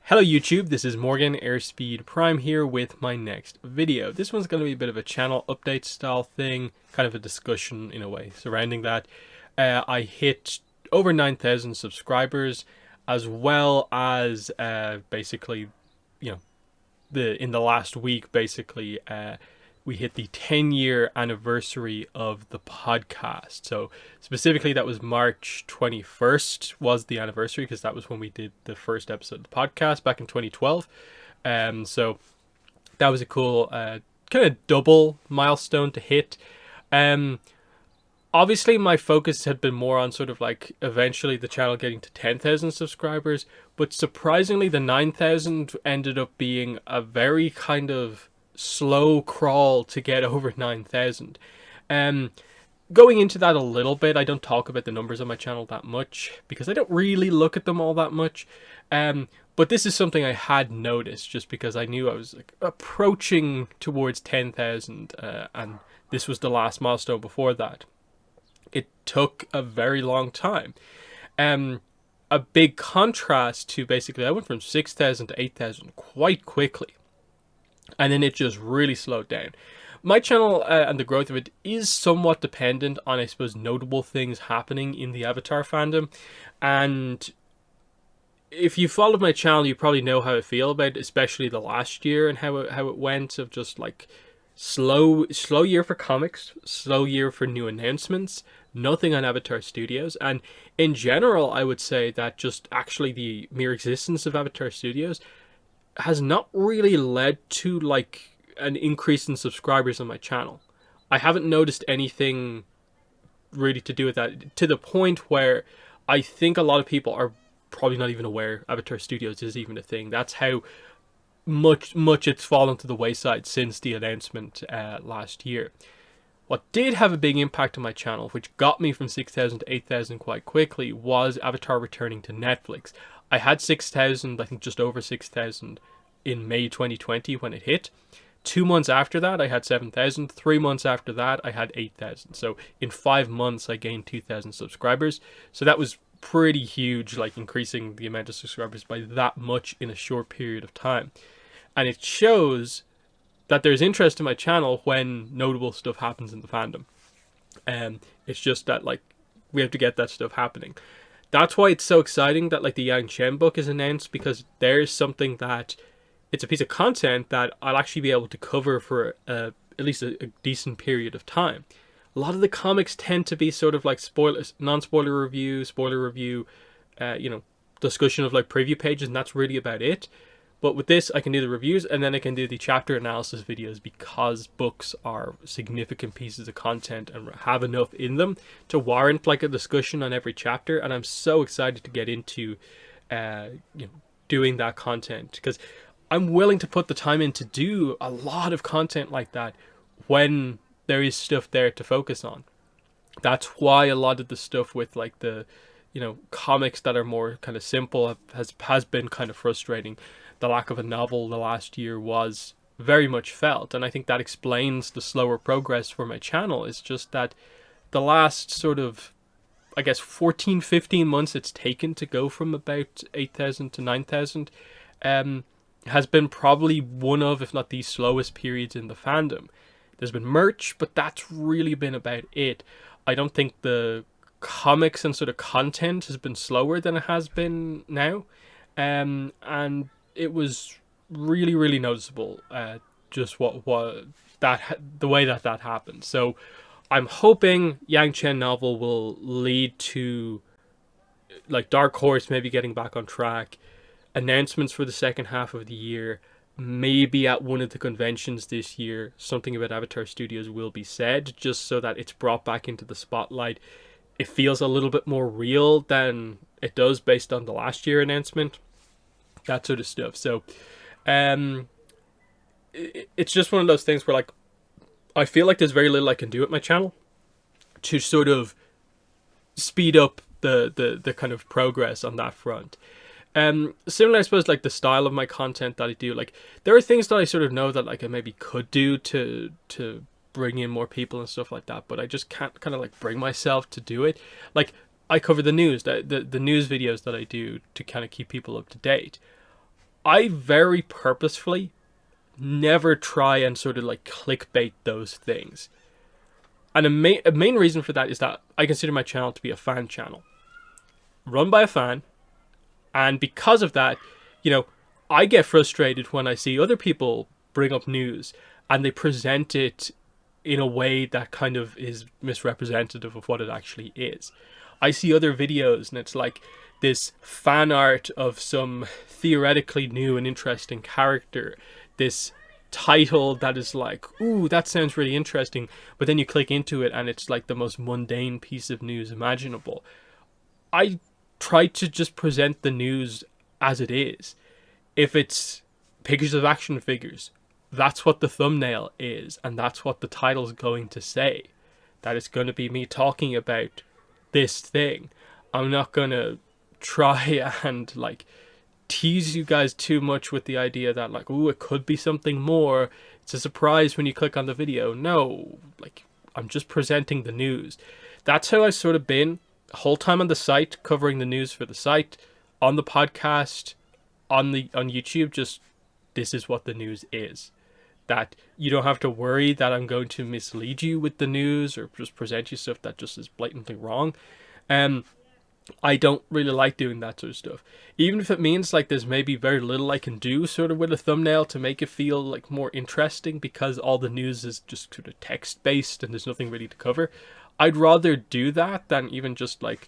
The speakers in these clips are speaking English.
Hello YouTube, this is Morgan Airspeed Prime here with my next video. This one's going to be a bit of a channel update style thing, kind of a discussion in a way surrounding that. I hit over 9,000 subscribers, as well as basically, you know, in the last week basically we hit the 10-year anniversary of the podcast. So specifically that was March 21st was the anniversary, because that was when we did the first episode of the podcast back in 2012. So that was a cool kind of double milestone to hit. Obviously my focus had been more on sort of like eventually the channel getting to 10,000 subscribers, but surprisingly the 9,000 ended up being a very kind of slow crawl to get over 9,000. Going into that a little bit, I don't talk about the numbers on my channel that much because I don't really look at them all that much. But this is something I had noticed just because I knew I was like approaching towards 10,000, and this was the last milestone before that. It took a very long time. A big contrast to basically I went from 6,000 to 8,000 quite quickly, and then it just really slowed down. My channel and the growth of it is somewhat dependent on, I suppose, notable things happening in the Avatar fandom. And if you followed my channel, you probably know how I feel about it, especially the last year and how it went, of just like slow year for comics, slow year for new announcements, nothing on Avatar Studios. And in general, I would say that just actually the mere existence of Avatar Studios has not really led to like an increase in subscribers on my channel. I haven't noticed anything really to do with that, to the point where I think a lot of people are probably not even aware Avatar Studios is even a thing. That's how much it's fallen to the wayside since the announcement last year. What did have a big impact on my channel, which got me from 6,000 to 8,000 quite quickly, was Avatar returning to Netflix. I had 6,000, I think just over 6,000 in May 2020 when it hit. 2 months after that, I had 7,000. 3 months after that, I had 8,000. So in 5 months, I gained 2,000 subscribers. So that was pretty huge, like increasing the amount of subscribers by that much in a short period of time. And it shows that there's interest in my channel when notable stuff happens in the fandom. And it's just that like we have to get that stuff happening. That's why it's so exciting that like the Yang Chen book is announced, because there's something that it's a piece of content that I'll actually be able to cover for at least a decent period of time. A lot of the comics tend to be sort of like non-spoiler review, spoiler review, discussion of like preview pages, and that's really about it. But with this, I can do the reviews, and then I can do the chapter analysis videos, because books are significant pieces of content and have enough in them to warrant like a discussion on every chapter. And I'm so excited to get into doing that content, because I'm willing to put the time in to do a lot of content like that when there is stuff there to focus on. That's why a lot of the stuff with like the comics that are more kind of simple has been kind of frustrating. The lack of a novel the last year was very much felt, and I think that explains the slower progress for my channel. It's just that the last sort of, I guess, 14-15 months it's taken to go from about 8,000 to 9,000 has been probably one of, if not the slowest periods in the fandom. There's been merch, but that's really been about it. I don't think the comics and sort of content has been slower than it has been now. And it was really, really noticeable, just the way that happened. So I'm hoping Yang Chen novel will lead to like Dark Horse maybe getting back on track, announcements for the second half of the year. Maybe at one of the conventions this year, something about Avatar Studios will be said, just so that it's brought back into the spotlight. It feels a little bit more real than it does based on the last year announcement. That sort of stuff. So it's just one of those things where like I feel like there's very little I can do at my channel to sort of speed up the kind of progress on that front. Similar, I suppose, like the style of my content that I do, like there are things that I sort of know that like I maybe could do to bring in more people and stuff like that, but I just can't kind of like bring myself to do it. Like I cover the news, the news videos that I do to kind of keep people up to date. I very purposefully never try and sort of like clickbait those things. And a main reason for that is that I consider my channel to be a fan channel, run by a fan. And because of that, you know, I get frustrated when I see other people bring up news and they present it in a way that kind of is misrepresentative of what it actually is. I see other videos and it's like this fan art of some theoretically new and interesting character, this title that is like, ooh, that sounds really interesting, but then you click into it and it's like the most mundane piece of news imaginable. I try to just present the news as it is. If it's pictures of action figures, that's what the thumbnail is, and that's what the title's going to say. That it's going to be me talking about this thing. I'm not going to try and like tease you guys too much with the idea that like, ooh, it could be something more. It's a surprise when you click on the video. No, like, I'm just presenting the news. That's how I've sort of been the whole time on the site, covering the news for the site, on the podcast, on YouTube. Just, this is what the news is. That you don't have to worry that I'm going to mislead you with the news or just present you stuff that just is blatantly wrong. I don't really like doing that sort of stuff. Even if it means like there's maybe very little I can do sort of with a thumbnail to make it feel like more interesting because all the news is just sort of text based and there's nothing really to cover. I'd rather do that than even just like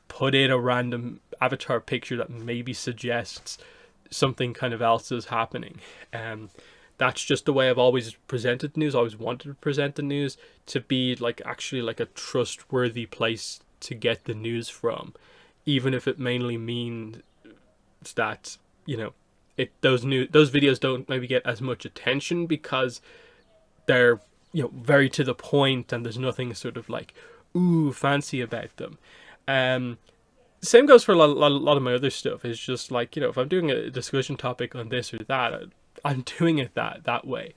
put in a random avatar picture that maybe suggests something kind of else is happening. That's just the way I've always presented news. I always wanted to present the news to be like actually like a trustworthy place to get the news from, even if it mainly means that, you know, those videos don't maybe get as much attention because they're, you know, very to the point and there's nothing sort of like ooh fancy about them. Same goes for a lot of my other stuff. It's just like, you know, if I'm doing a discussion topic on this or that, I'm doing it that way.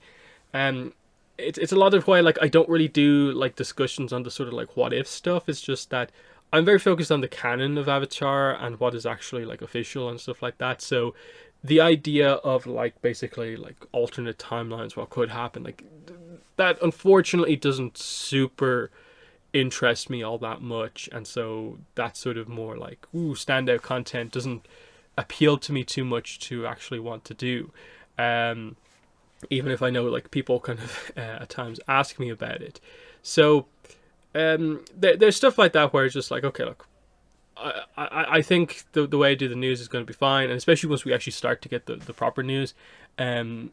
It's a lot of why like I don't really do like discussions on the sort of like what if stuff. It's just that I'm very focused on the canon of Avatar and what is actually like official and stuff like that. So the idea of like basically like alternate timelines, what could happen, like that unfortunately doesn't super interest me all that much. And so that's sort of more like, ooh, standout content doesn't appeal to me too much to actually want to do. Even if I know like people kind of at times ask me about it. So there's stuff like that where it's just like, okay, look, I think the way I do the news is going to be fine, and especially once we actually start to get the proper news, I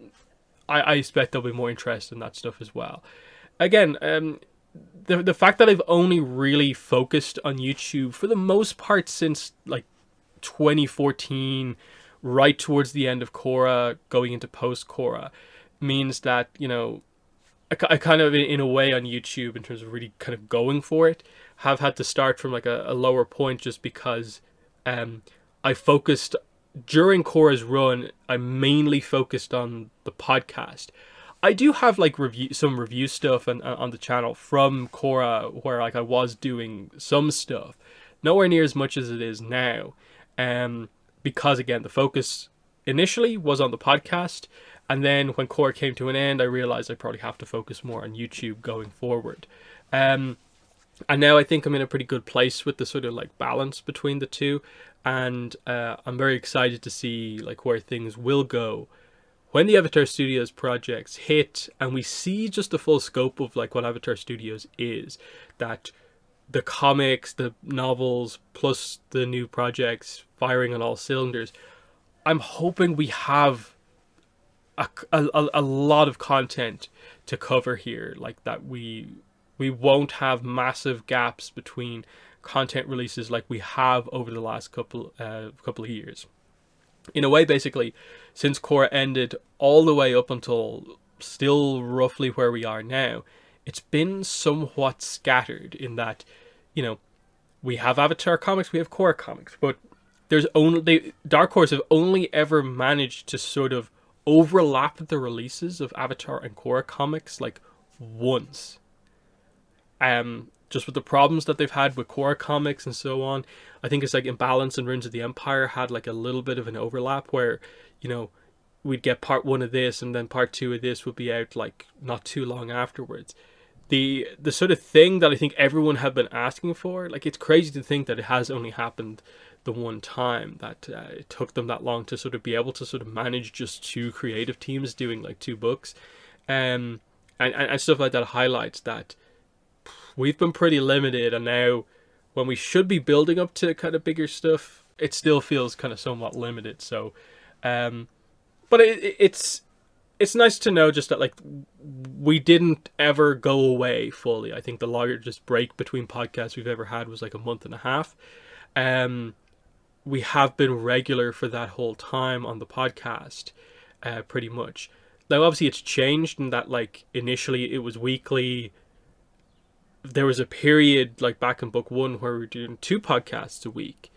expect there'll be more interest in that stuff as well. Again, the fact that I've only really focused on YouTube for the most part since like 2014, right towards the end of Korra, going into post Korra, means that, you know, I kind of, in a way, on YouTube, in terms of really kind of going for it, have had to start from like a lower point just because I focused, during Korra's run, I mainly focused on the podcast. I do have like some review stuff on the channel from Korra where like I was doing some stuff, nowhere near as much as it is now, because again the focus initially was on the podcast, and then when Korra came to an end I realized I probably have to focus more on YouTube going forward. And now I think I'm in a pretty good place with the sort of like balance between the two, and I'm very excited to see like where things will go when the Avatar Studios projects hit and we see just the full scope of like what Avatar Studios is, that the comics, the novels, plus the new projects firing on all cylinders. I'm hoping we have a lot of content to cover here, like that we won't have massive gaps between content releases like we have over the last couple of years. In a way, basically, since Korra ended all the way up until still roughly where we are now, it's been somewhat scattered in that, you know, we have Avatar comics, we have Korra comics, but Dark Horse have only ever managed to sort of overlap the releases of Avatar and Korra comics like once. Just with the problems that they've had with Korra comics and so on, I think it's like Imbalance and Ruins of the Empire had like a little bit of an overlap where, you know, we'd get part one of this and then part two of this would be out like not too long afterwards. The sort of thing that I think everyone had been asking for, like it's crazy to think that it has only happened the one time, that it took them that long to sort of be able to sort of manage just two creative teams doing like two books, and stuff like that highlights that we've been pretty limited, and now when we should be building up to kind of bigger stuff, it still feels kind of somewhat limited. So, but it's nice to know just that like we didn't ever go away fully. I think the largest break between podcasts we've ever had was like a month and a half. We have been regular for that whole time on the podcast, pretty much. Now, obviously, it's changed in that like initially it was weekly. There was a period like back in book one where we were doing two podcasts a week.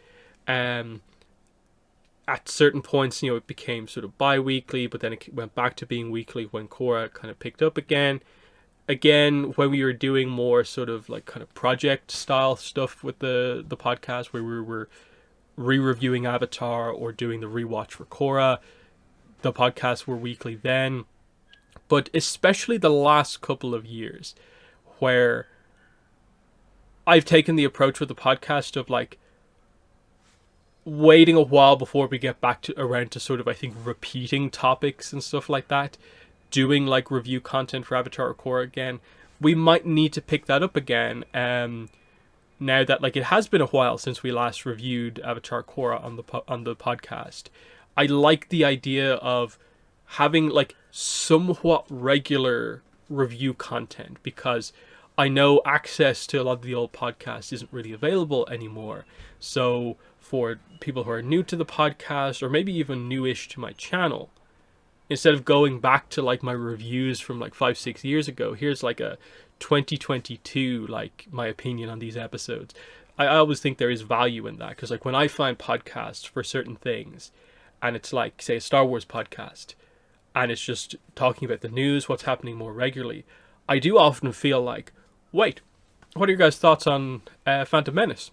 At certain points, it became sort of bi-weekly, but then it went back to being weekly when Cora kind of picked up again. Again, when we were doing more sort of like kind of project style stuff with the podcast, where we were re-reviewing Avatar or doing the rewatch for Cora, the podcasts were weekly then. But especially the last couple of years, where I've taken the approach with the podcast of like waiting a while before we get back to around to sort of, I think, repeating topics and stuff like that, doing like review content for Avatar or Korra again. We might need to pick that up again, now that like it has been a while since we last reviewed Avatar Korra on the podcast. I like the idea of having like somewhat regular review content, because I know access to a lot of the old podcasts isn't really available anymore. So for people who are new to the podcast, or maybe even newish to my channel, instead of going back to like my reviews from like 5-6 years ago, here's like a 2022 like my opinion on these episodes. I always think there is value in that, because like when I find podcasts for certain things, and it's like say a Star Wars podcast, and it's just talking about the news, what's happening more regularly, I do often feel like, wait, what are your guys' thoughts on Phantom Menace?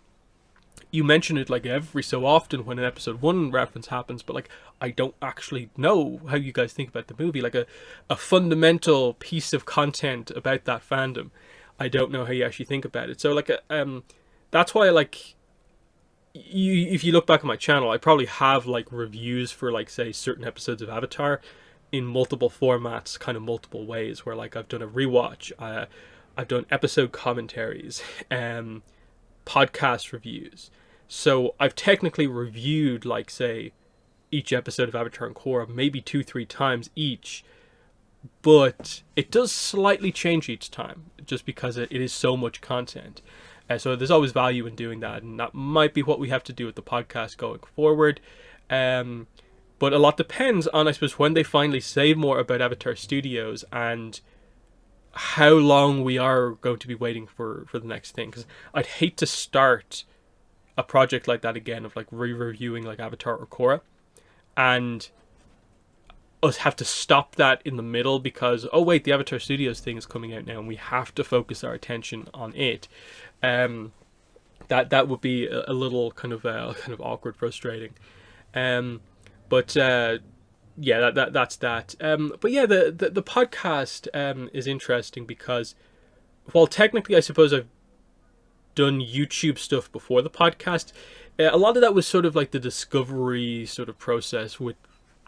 You mention it like every so often when an episode 1 reference happens, but like I don't actually know how you guys think about the movie, like a fundamental piece of content about that fandom. I don't know how you actually think about it. So like that's why like if you look back at my channel, I probably have like reviews for like say certain episodes of Avatar in multiple formats, kind of multiple ways, where like I've done a rewatch, I've done episode commentaries, podcast reviews. So I've technically reviewed like say each episode of Avatar and Korra maybe 2-3 times each, but it does slightly change each time just because it is so much content. So there's always value in doing that, and that might be what we have to do with the podcast going forward. But a lot depends on, I suppose, when they finally say more about Avatar Studios and how long we are going to be waiting for the next thing. Because I'd hate to start a project like that again, of like re-reviewing like Avatar or Korra, and us have to stop that in the middle because, oh wait, the Avatar Studios thing is coming out now and we have to focus our attention on it. That would be a little kind of awkward, frustrating. But yeah, that's that. But yeah, the podcast is interesting because, while technically I suppose I've done YouTube stuff before the podcast, a lot of that was sort of like the discovery sort of process with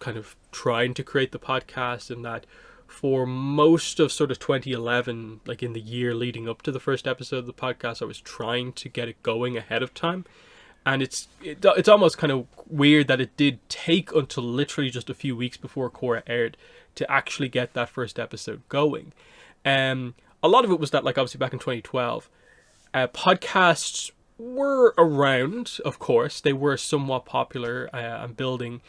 kind of trying to create the podcast, and that for most of sort of 2011, like in the year leading up to the first episode of the podcast, I was trying to get it going ahead of time. And it's almost kind of weird that it did take until literally just a few weeks before Korra aired to actually get that first episode going. A lot of it was that, like, obviously back in 2012, podcasts were around, of course. They were somewhat popular and building.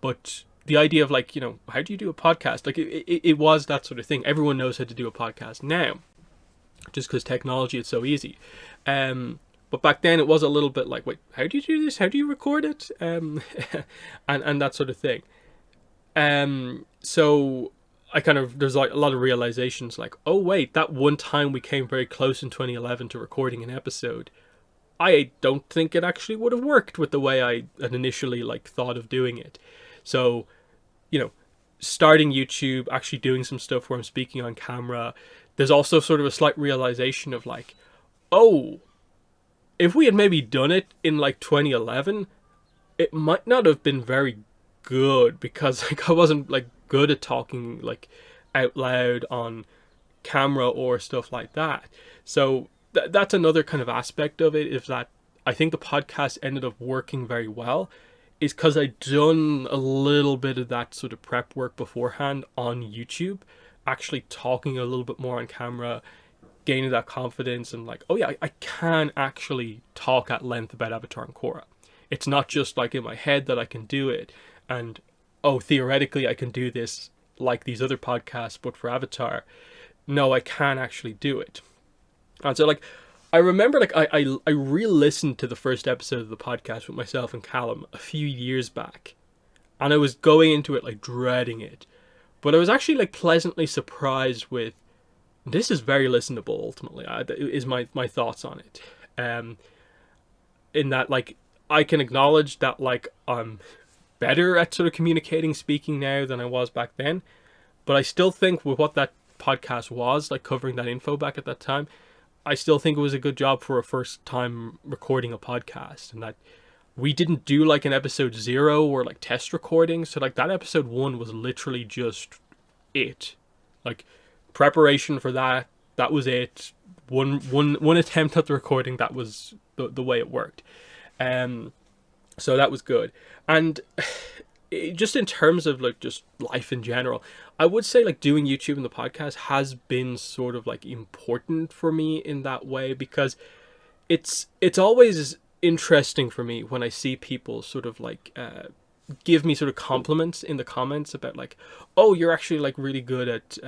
But the idea of, like, how do you do a podcast? Like, it was that sort of thing. Everyone knows how to do a podcast now, just because technology is so easy. But back then it was a little bit like, wait, how do you do this? How do you record it? And that sort of thing. So I there's like a lot of realizations like, oh wait, that one time we came very close in 2011 to recording an episode, I don't think it actually would have worked with the way I had initially like thought of doing it. So, starting YouTube, actually doing some stuff where I'm speaking on camera, there's also sort of a slight realization of like, oh, if we had maybe done it in like 2011, it might not have been very good, because like I wasn't like good at talking like out loud on camera or stuff like that. So that's another kind of aspect of it, is that I think the podcast ended up working very well, is because I'd done a little bit of that sort of prep work beforehand on YouTube, actually talking a little bit more on camera, gaining that confidence, and like, oh yeah, I can actually talk at length about Avatar and Korra. It's not just like in my head that I can do it, and oh, theoretically I can do this like these other podcasts, but for Avatar, no, I can actually do it. And so like, I remember like I re-listened to the first episode of the podcast with myself and Callum a few years back, and I was going into it like dreading it, but I was actually like pleasantly surprised with, this is very listenable ultimately, is my thoughts on it. In that like, I can acknowledge that like I'm better at sort of communicating, speaking now than I was back then, but I still think with what that podcast was, like covering that info back at that time, I still think it was a good job for a first time recording a podcast, and that we didn't do like an episode 0 or like test recording. So like that episode 1 was literally just it, like preparation for that. That was it. One attempt at the recording. That was the way it worked. So that was good. And just in terms of like just life in general, I would say like doing YouTube and the podcast has been sort of like important for me in that way, because it's always interesting for me when I see people sort of like give me sort of compliments in the comments about like, oh, you're actually like really good at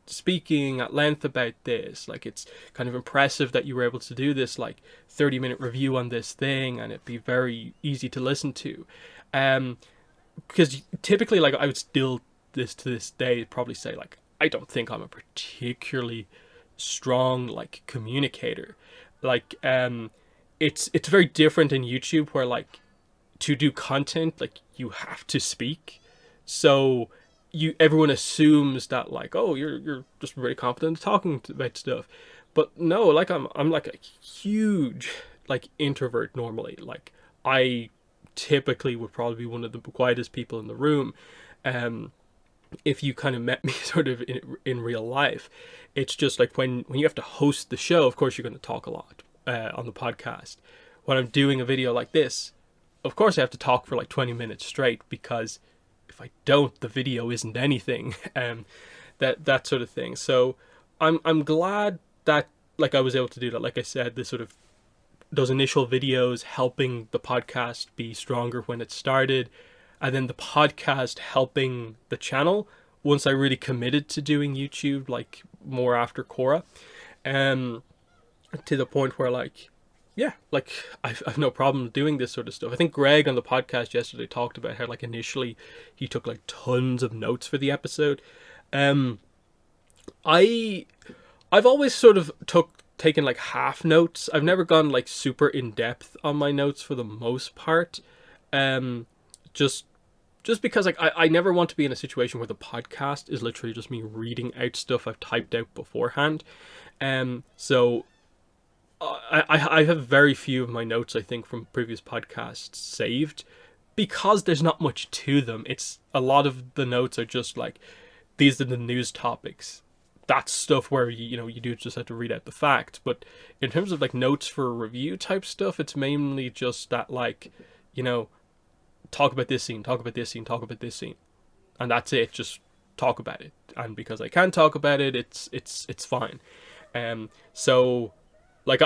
speaking at length about this, like it's kind of impressive that you were able to do this like 30-minute review on this thing and it'd be very easy to listen to. Because typically like I would still to this day probably say like, I don't think I'm a particularly strong like communicator. Like it's very different in YouTube, where like to do content like you have to speak, so everyone assumes that like, oh, you're just really confident talking about stuff. But no, like I'm like a huge like introvert normally. Like I typically would probably be one of the quietest people in the room. If you kind of met me sort of in real life, it's just like when you have to host the show, of course you're going to talk a lot on the podcast. When I'm doing a video like this, of course I have to talk for like 20 minutes straight, because if I don't, the video isn't anything. That sort of thing. So I'm glad that like I was able to do that. Like I said, this sort of those initial videos helping the podcast be stronger when it started, and then the podcast helping the channel once I really committed to doing YouTube, like more after Korra, to the point where like, yeah, like I've no problem doing this sort of stuff. I think Greg on the podcast yesterday talked about how like initially he took like tons of notes for the episode. I've always sort of taken like half notes. I've never gone like super in depth on my notes for the most part. Just because like I never want to be in a situation where the podcast is literally just me reading out stuff I've typed out beforehand. So I have very few of my notes, I think, from previous podcasts saved, because there's not much to them. It's a lot of the notes are just like, these are the news topics. That's stuff where you do just have to read out the facts. But in terms of like notes for review type stuff, it's mainly just that like, talk about this scene, talk about this scene, talk about this scene, and that's it. Just talk about it, and because I can talk about it, it's fine. So like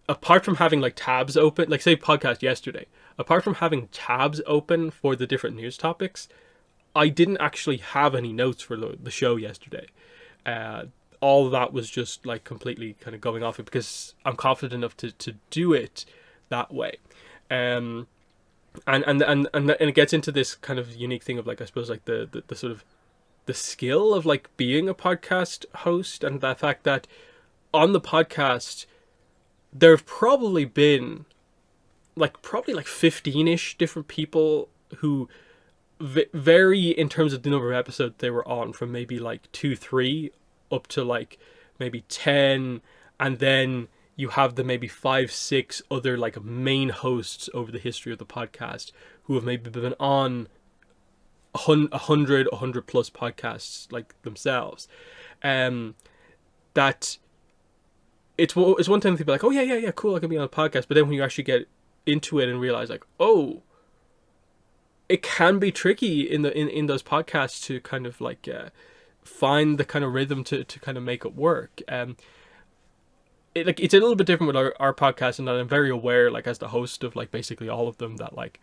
apart from having like tabs open, like say podcast yesterday, apart from having tabs open for the different news topics, I didn't actually have any notes for the show yesterday. All of that was just like completely kind of going off it, because I'm confident enough to do it that way. And it gets into this kind of unique thing of like, I suppose like the sort of the skill of like being a podcast host, and the fact that on the podcast there have probably been like 15-ish different people who very in terms of the number of episodes they were on, from maybe like 2-3 up to like maybe 10, and then you have the maybe 5-6 other like main hosts over the history of the podcast who have maybe been on 100 plus podcasts like themselves. That it's one thing to be like, oh yeah, cool, I can be on a podcast, but then when you actually get into it and realize like, oh, it can be tricky in those podcasts to kind of like find the kind of rhythm to kind of make it work. It's a little bit different with our podcast, and I'm very aware, like as the host of like basically all of them, that like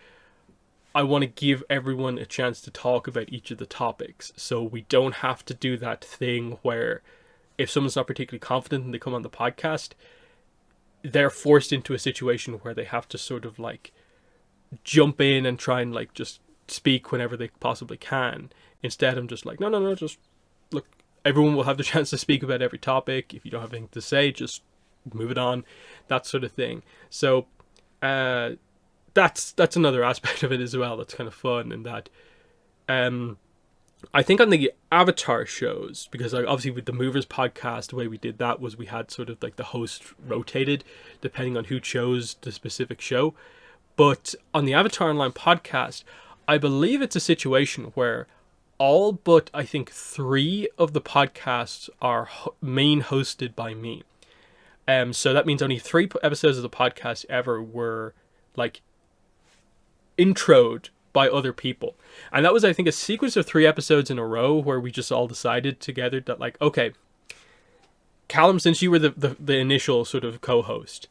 I want to give everyone a chance to talk about each of the topics, so we don't have to do that thing where if someone's not particularly confident and they come on the podcast, they're forced into a situation where they have to sort of like jump in and try and like just speak whenever they possibly can. Instead, I'm just like, no, just look, everyone will have the chance to speak about every topic. If you don't have anything to say, just move it on, that sort of thing. So that's another aspect of it as well that's kind of fun. And that I think on the Avatar shows, because like obviously with the Movers podcast, the way we did that was we had sort of like the host rotated depending on who chose the specific show. But on the Avatar Online podcast, I believe it's a situation where all but I think 3 of the podcasts are main hosted by me. So that means only 3 episodes of the podcast ever were like introed by other people. And that was, I think, a sequence of 3 episodes in a row where we just all decided together that like, okay, Callum, since you were the initial sort of co-host,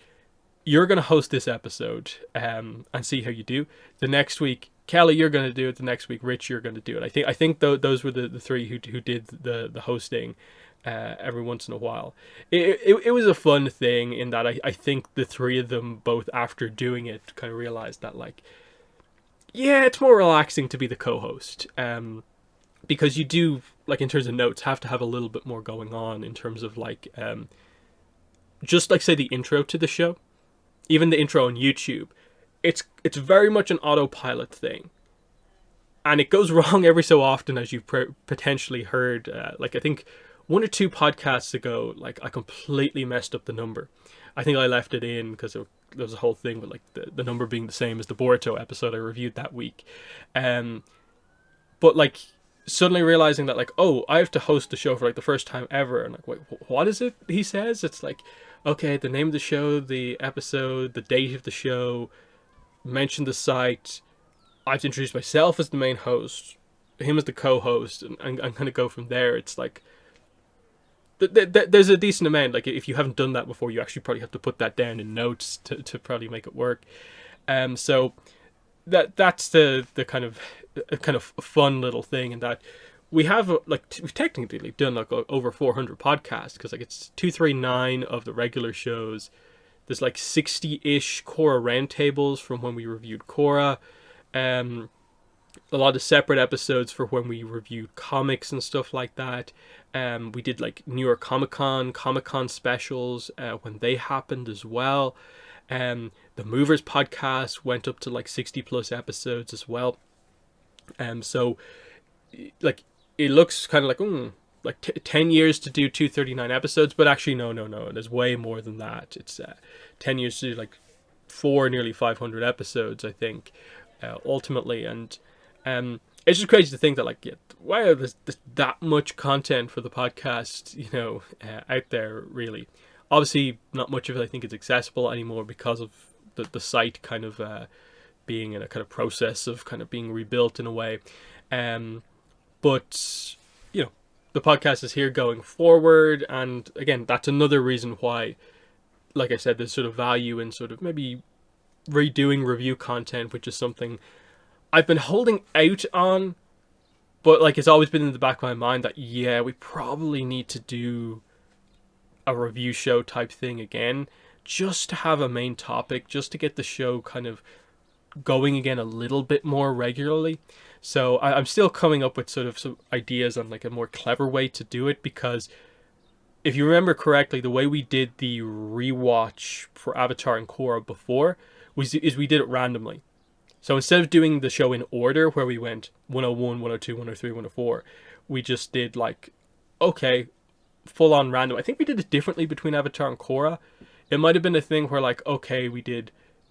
you're going to host this episode and see how you do. The next week, Kelly, you're going to do it. The next week, Rich, you're going to do it. I think those were the 3 who did the hosting every once in a while. It was a fun thing in that I think the 3 of them, both after doing it, kind of realized that like, yeah, it's more relaxing to be the co-host. Because you do, like in terms of notes, have to have a little bit more going on in terms of like, just like say the intro to the show. Even the intro on YouTube, it's very much an autopilot thing, and it goes wrong every so often, as you've potentially heard. Like I think 1 or 2 podcasts ago, like I completely messed up the number. I think I left it in because there was a whole thing with like the number being the same as the Boruto episode I reviewed that week. But like suddenly realizing that like, oh, I have to host the show for like the first time ever, and like, wait, what is it he says? It's like, okay, the name of the show, the episode, the date of the show, mention the site. I have to introduce myself as the main host, him as the co-host, and I'm going to go from there. It's like, there's a decent amount. Like, if you haven't done that before, you actually probably have to put that down in notes to probably make it work. So that's the kind of fun little thing, in that we have we've technically done like over 400 podcasts, because like it's 239 of the regular shows. There's like 60-ish Korra roundtables from when we reviewed Korra. A lot of separate episodes for when we reviewed comics and stuff like that. We did like New York Comic Con specials when they happened as well. The Movers podcast went up to like 60 plus episodes as well. So like it looks kind of like 10 years to do 239 episodes, but actually no, there's way more than that. It's 10 years to do like nearly 500 episodes, I think, ultimately. And it's just crazy to think that like, yeah, wow, there's that much content for the podcast, out there, really. Obviously not much of it I think is accessible anymore because of the site kind of being in a kind of process of kind of being rebuilt in a way. But the podcast is here going forward, and again, that's another reason why, like I said, there's sort of value in sort of maybe redoing review content, which is something I've been holding out on, but like it's always been in the back of my mind that yeah, we probably need to do a review show type thing again, just to have a main topic, just to get the show kind of going again a little bit more regularly. So I'm still coming up with sort of some ideas on like a more clever way to do it, because if you remember correctly, the way we did the rewatch for Avatar and Korra before is we did it randomly. So instead of doing the show in order where we went 101, 102, 103, 104, we just did like, okay, full on random. I think we did it differently between Avatar and Korra. It might have been a thing where like, okay,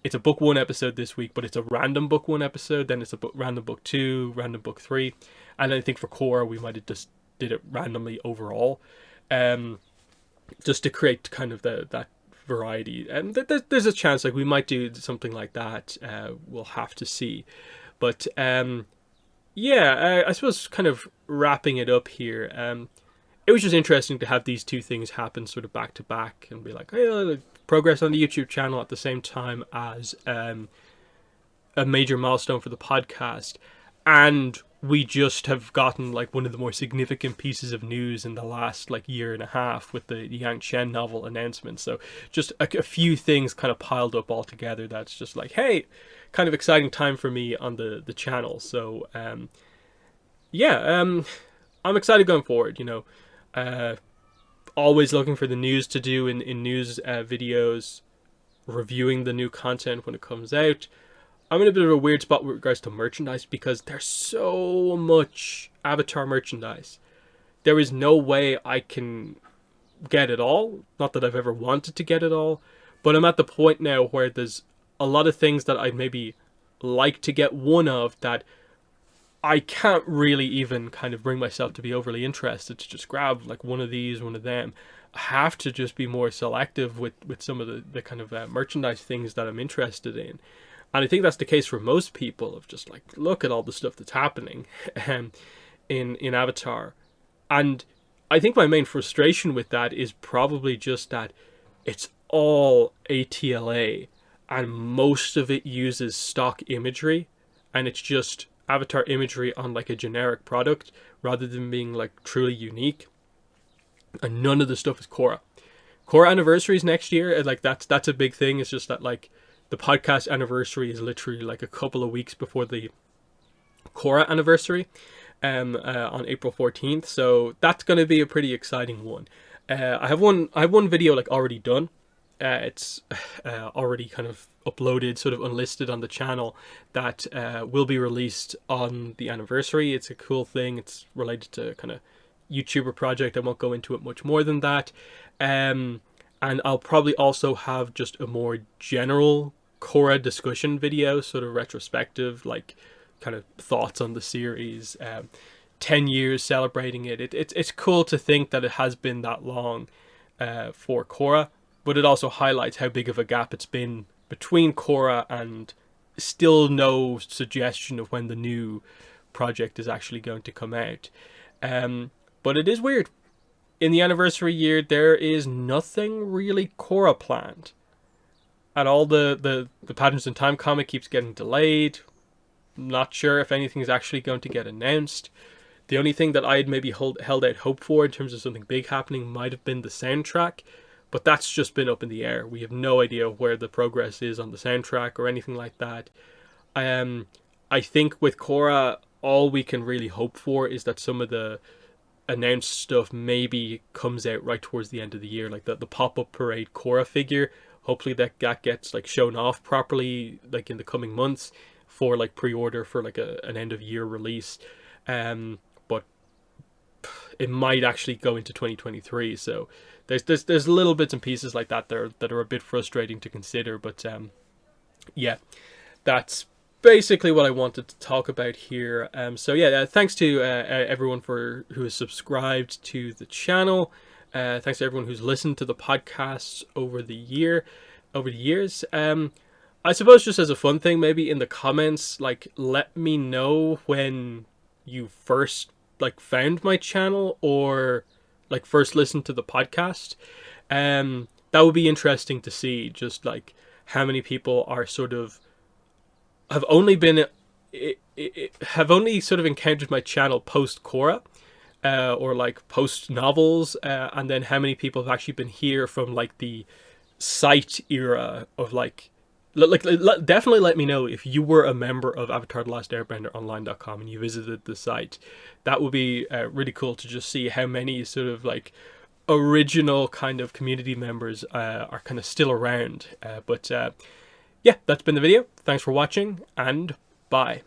it's a book 1 episode this week, but it's a random book 1 episode, then it's a random book 2, random book 3. And I think for Korra, we might have just did it randomly overall. Just to create kind of that variety. And there's a chance like we might do something like that. We'll have to see. But yeah, I suppose kind of wrapping it up here. It was just interesting to have these two things happen sort of back to back and be like, hey, progress on the YouTube channel at the same time as a major milestone for the podcast. And we just have gotten like one of the more significant pieces of news in the last like year and a half with the Yang Chen novel announcement. So just a few things kind of piled up all together. That's just like, hey, kind of exciting time for me on the channel. So yeah, I'm excited going forward, you know. Always looking for the news to do in news videos, reviewing the new content when it comes out. I'm in a bit of a weird spot with regards to merchandise because there's so much Avatar merchandise. There is no way I can get it all. Not that I've ever wanted to get it all, but I'm at the point now where there's a lot of things that I'd maybe like to get one of that I can't really even kind of bring myself to be overly interested to just grab like one of these, one of them. I have to just be more selective with some of the kind of merchandise things that I'm interested in. And I think that's the case for most people of just like, look at all the stuff that's happening in Avatar. And I think my main frustration with that is probably just that it's all ATLA and most of it uses stock imagery and it's just Avatar imagery on like a generic product rather than being like truly unique. And none of the stuff is Korra. Korra anniversary is next year. Like that's a big thing. It's just that like the podcast anniversary is literally like a couple of weeks before the Korra anniversary, on April 14th. So that's going to be a pretty exciting one. I have one video like already done. It's already kind of uploaded, sort of unlisted on the channel that will be released on the anniversary. It's a cool thing. It's related to kind of YouTuber project. I won't go into it much more than that. And I'll probably also have just a more general Korra discussion video, sort of retrospective, like kind of thoughts on the series. 10 years celebrating it. It's cool to think that it has been that long for Korra, but it also highlights how big of a gap it's been between Korra and still no suggestion of when the new project is actually going to come out. But it is weird. In the anniversary year, there is nothing really Korra planned. And all the Patterns in Time comic keeps getting delayed. Not sure if anything is actually going to get announced. The only thing that I'd maybe held out hope for in terms of something big happening might have been the soundtrack. But that's just been up in the air. We have no idea where the progress is on the soundtrack or anything like that. I think with Korra, all we can really hope for is that some of the announced stuff maybe comes out right towards the end of the year. Like the pop-up parade Korra figure. Hopefully that gets like shown off properly like in the coming months for like pre-order for like an end of year release. But it might actually go into 2023. So there's little bits and pieces like that that are a bit frustrating to consider. But yeah, that's basically what I wanted to talk about here. So yeah, thanks to everyone who has subscribed to the channel. Thanks to everyone who's listened to the podcasts over the years. I suppose just as a fun thing, maybe in the comments, like let me know when you first like found my channel or like first listened to the podcast. That would be interesting to see, just like how many people are sort of have only sort of encountered my channel post Korra. Or like post novels, and then how many people have actually been here from like the site era of like definitely let me know if you were a member of Avatar The Last Airbender online.com and you visited the site. That would be really cool to just see how many sort of like original kind of community members are kind of still around. But yeah, that's been the video. Thanks for watching and Bye.